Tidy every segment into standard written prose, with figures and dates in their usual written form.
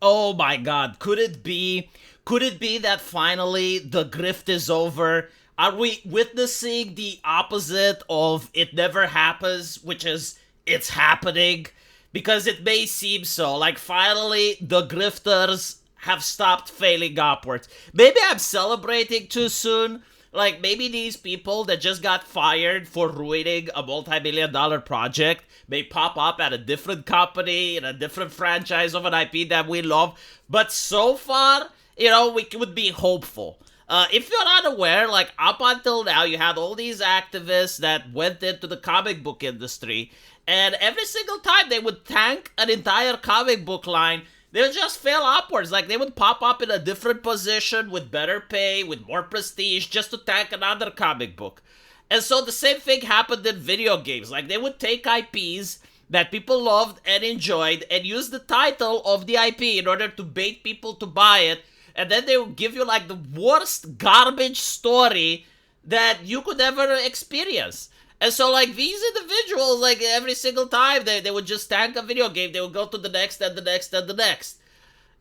Oh my god, could it be? Could it be that finally the grift is over? Are we witnessing the opposite of it never happens, which is it's happening? Because it may seem so. Like finally the grifters have stopped failing upwards. Maybe I'm celebrating too soon. Like maybe these people that just got fired for ruining a multi-million-dollar project may pop up at a different company in a different franchise of an IP that we love. But so far, we would be hopeful. If you're unaware, like up until now, you had all these activists that went into the comic book industry, and every single time they would tank an entire comic book line, they would just fail upwards. Like they would pop up in a different position with better pay, with more prestige, just to tank another comic book. And so the same thing happened in video games. Like they would take IPs that people loved and enjoyed and use the title of the IP in order to bait people to buy it. And then they would give you like the worst garbage story that you could ever experience. And so like these individuals, like every single time they would just tank a video game, they would go to the next and the next and the next.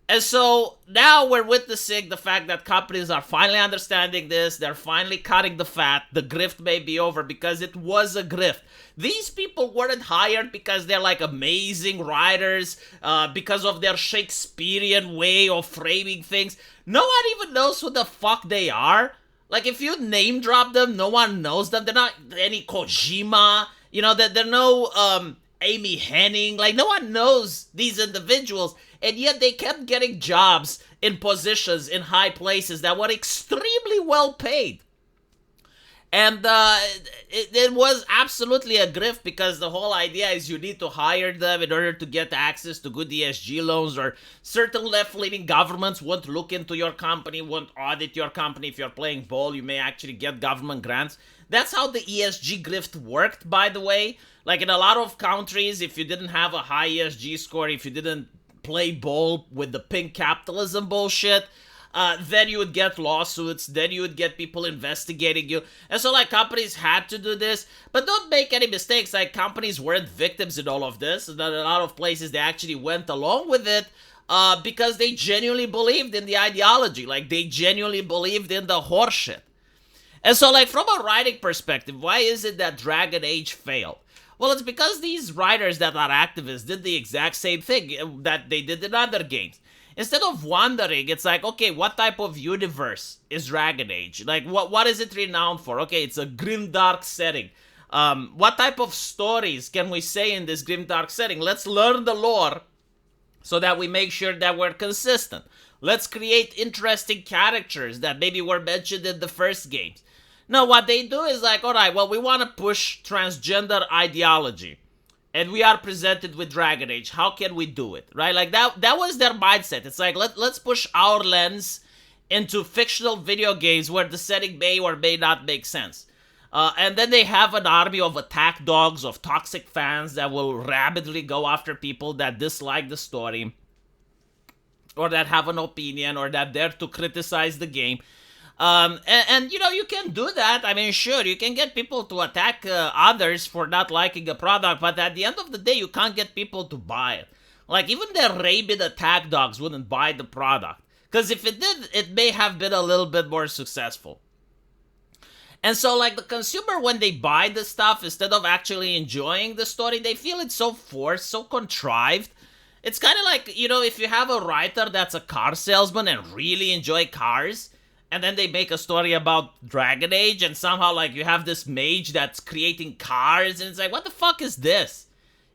And so now we're witnessing the fact that companies are finally understanding this. They're finally cutting the fat. The grift may be over because it was a grift. These people weren't hired because they're like amazing writers, because of their Shakespearean way of framing things. No one even knows who the fuck they are. Like if you name drop them, no one knows them. They're not any Kojima. They're no Amy Henning. Like no one knows these individuals. And yet they kept getting jobs in positions in high places that were extremely well paid. And it was absolutely a grift because the whole idea is you need to hire them in order to get access to good ESG loans, or certain left-leaning governments won't look into your company, won't audit your company. If you're playing ball, you may actually get government grants. That's how the ESG grift worked, by the way. Like in a lot of countries, if you didn't have a high ESG score, if you didn't play ball with the pink capitalism bullshit, then you would get lawsuits, then you would get people investigating you. And so like companies had to do this, but don't make any mistakes, like companies weren't victims in all of this. In a lot of places they actually went along with it because they genuinely believed in the ideology, like they genuinely believed in the horseshit. And so like from a writing perspective, why is it that Dragon Age failed? Well, it's because these writers that are activists did the exact same thing that they did in other games. Instead of wondering, it's like, okay, what type of universe is Dragon Age? Like, what is it renowned for? Okay, it's a grimdark setting. What type of stories can we say in this grimdark setting? Let's learn the lore so that we make sure that we're consistent. Let's create interesting characters that maybe were mentioned in the first games. No, what they do is like, all right, well, we want to push transgender ideology, and we are presented with Dragon Age. How can we do it, right? Like that was their mindset. It's like, let's push our lens into fictional video games where the setting may or may not make sense. And then they have an army of attack dogs, of toxic fans that will rabidly go after people that dislike the story, or that have an opinion, or that dare to criticize the game. And you can do that. I mean, sure, you can get people to attack others for not liking a product, but at the end of the day, you can't get people to buy it. Like, even the rabid attack dogs wouldn't buy the product. Because if it did, it may have been a little bit more successful. And so, like, the consumer, when they buy the stuff, instead of actually enjoying the story, they feel it's so forced, so contrived. It's kind of like, if you have a writer that's a car salesman and really enjoy cars, and then they make a story about Dragon Age, and somehow, like, you have this mage that's creating cars, and it's like, what the fuck is this?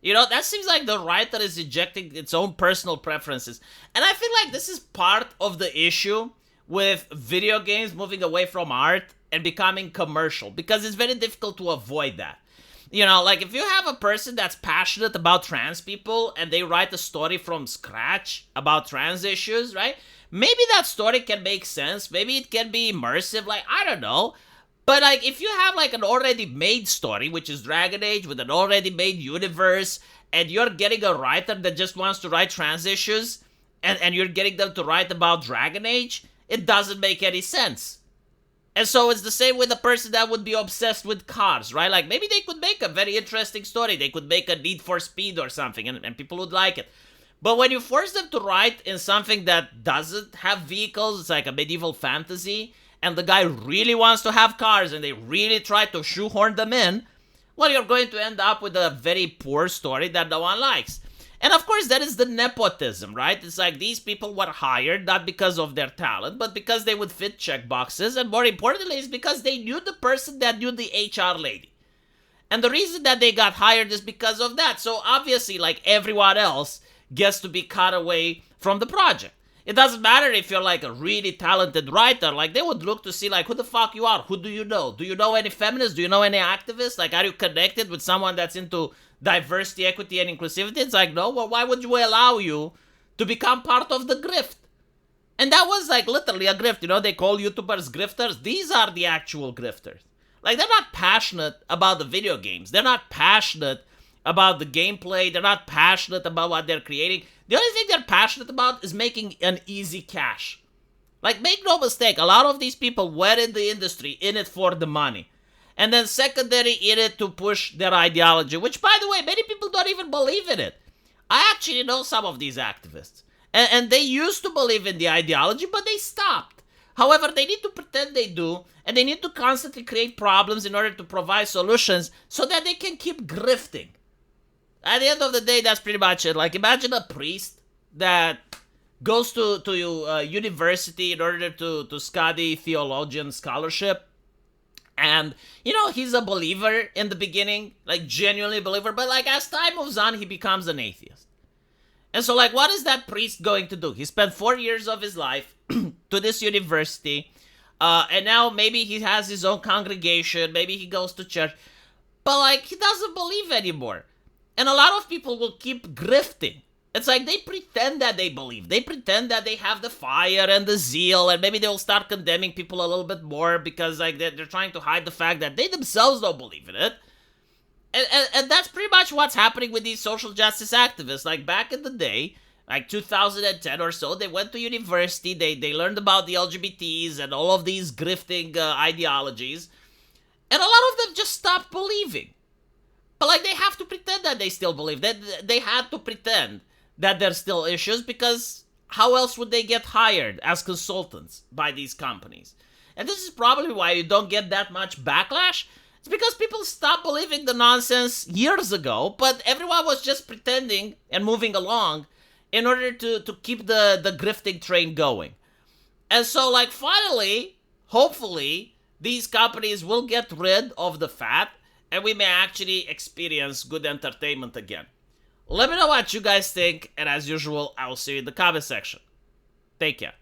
That seems like the writer is injecting its own personal preferences. And I feel like this is part of the issue with video games moving away from art and becoming commercial, because it's very difficult to avoid that. Like, if you have a person that's passionate about trans people, and they write a story from scratch about trans issues, right? Maybe that story can make sense. Maybe it can be immersive. Like, I don't know. But, like, if you have, like, an already made story, which is Dragon Age, with an already made universe, and you're getting a writer that just wants to write trans issues, and you're getting them to write about Dragon Age, it doesn't make any sense. And so it's the same with a person that would be obsessed with cars, right? Like, maybe they could make a very interesting story. They could make a Need for Speed or something, and people would like it. But when you force them to write in something that doesn't have vehicles, it's like a medieval fantasy, and the guy really wants to have cars and they really try to shoehorn them in, well, you're going to end up with a very poor story that no one likes. And of course, that is the nepotism, right? It's like these people were hired not because of their talent, but because they would fit checkboxes, and more importantly, is because they knew the person that knew the HR lady. And the reason that they got hired is because of that. So obviously, like everyone else, gets to be cut away from the project. It doesn't matter if you're like a really talented writer. Like they would look to see like who the fuck you are. Who do you know? Do you know any feminists? Do you know any activists? Like are you connected with someone that's into diversity, equity, and inclusivity? It's like, no, well, why would we allow you to become part of the grift? And that was like literally a grift. You know, they call YouTubers grifters. These are the actual grifters. Like they're not passionate about the video games. They're not passionate about the gameplay. They're not passionate about what they're creating. The only thing they're passionate about is making an easy cash. Like, make no mistake, a lot of these people were in the industry, in it for the money. And then secondary in it to push their ideology, which, by the way, many people don't even believe in it. I actually know some of these activists. And they used to believe in the ideology, but they stopped. However, they need to pretend they do, and they need to constantly create problems in order to provide solutions so that they can keep grifting. At the end of the day, that's pretty much it. Like, imagine a priest that goes to university in order to study theologian scholarship. And, you know, he's a believer in the beginning, like, genuinely a believer. But, like, as time moves on, he becomes an atheist. And so, like, what is that priest going to do? He spent 4 years of his life to this university. And now maybe he has his own congregation. Maybe he goes to church. But, like, he doesn't believe anymore. And a lot of people will keep grifting. It's like they pretend that they believe. They pretend that they have the fire and the zeal, and maybe they'll start condemning people a little bit more because like they're trying to hide the fact that they themselves don't believe in it. And that's pretty much what's happening with these social justice activists. Like back in the day, like 2010 or so, they went to university, they learned about the LGBTs and all of these grifting ideologies, and a lot of them just stopped believing. But like they have to pretend that they still believe. They had to pretend that there's still issues because how else would they get hired as consultants by these companies? And this is probably why you don't get that much backlash. It's because people stopped believing the nonsense years ago, but everyone was just pretending and moving along in order to keep the grifting train going. And so like finally, hopefully, these companies will get rid of the fat and we may actually experience good entertainment again. Let me know what you guys think, and as usual, I will see you in the comment section. Take care.